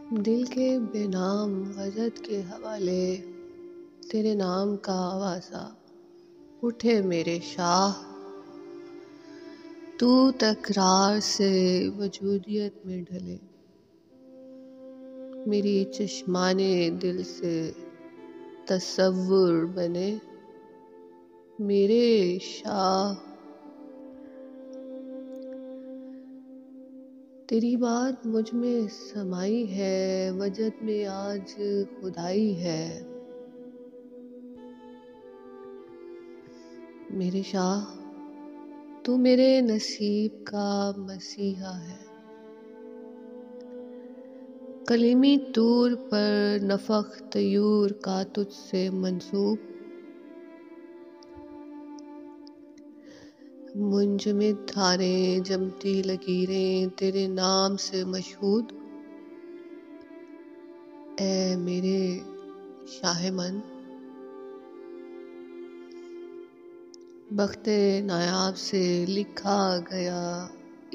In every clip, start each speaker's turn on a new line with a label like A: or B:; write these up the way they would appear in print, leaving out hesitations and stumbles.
A: दिल के बेनाम वजद के हवाले तेरे नाम का आवाज़ा उठे मेरे शाह। तू तकरार से वजूदियत में ढले, मेरी चश्माने दिल से तसव्वुर बने मेरे शाह। तेरी बात मुझ में समाई है, वजद में आज खुदाई है मेरे शाह। तू मेरे नसीब का मसीहा है, कलीमी तूर पर नफख तयूर का तुझसे मंसूब। मुंजमिद धारें जमती लकीरें तेरे नाम से मशहूद, ऐ मेरे शाह-ए-मन। बख्ते नायाब से लिखा गया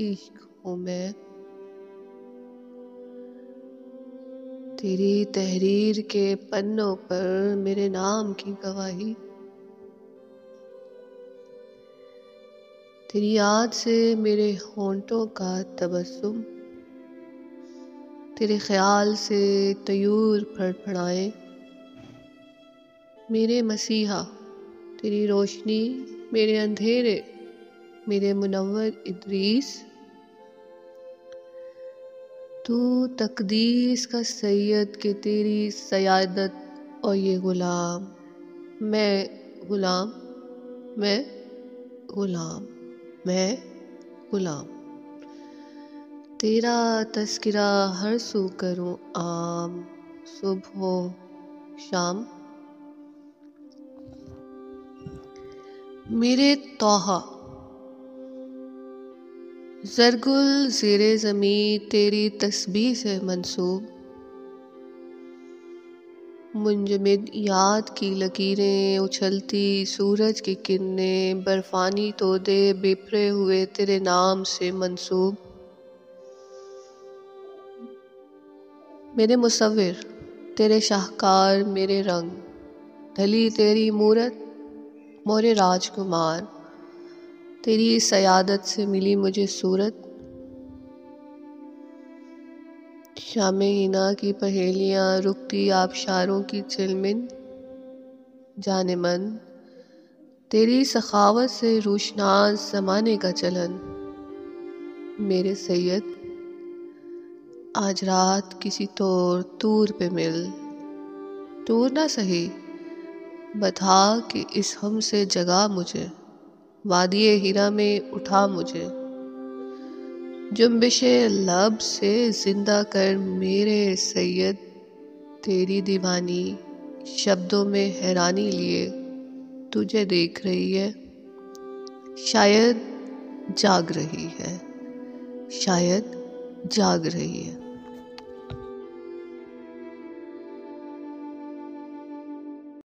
A: इश्क हूँ मैं, तेरी तहरीर के पन्नों पर मेरे नाम की गवाही। तेरी याद से मेरे होंठों का तबस्सुम, तेरे ख्याल से तयूर फड़फड़ाए मेरे मसीहा। तेरी रोशनी मेरे अंधेरे, मेरे मुनव्वर इदरीस। तू तकदीस का सैयद के तेरी सयादत और ये गुलाम, मैं गुलाम, मैं गुलाम, मैं गुलाम। तेरा तज़किरा हर सू करूँ आम, सुबह शाम। मेरे तौहा ज़रगुल ज़ेरे ज़मी तेरी तस्बीह से मंसूब, मुंजमिद याद की लकीरें उछलती सूरज की किरणें बर्फानी तोदे बिखरे हुए तेरे नाम से मंसूब। मेरे मुसव्विर तेरे शाहकार मेरे रंग, ढली तेरी मूरत मोरे राजकुमार। तेरी सयादत से मिली मुझे सूरत, शामे हिना की पहेलियाँ रुकती आबशारों की चिलमिन। जाने मन तेरी सखावत से रूशनास ज़माने का चलन, मेरे सैयद आज रात किसी तूर पे मिल। तूर ना सही बता कि इस हम से जगा मुझे, वादिये हिरा में उठा मुझे। जुम्बिशे लब से जिंदा कर मेरे सैयद, तेरी दीवानी शब्दों में हैरानी लिए तुझे देख रही है, शायद जाग रही है, शायद जाग रही है।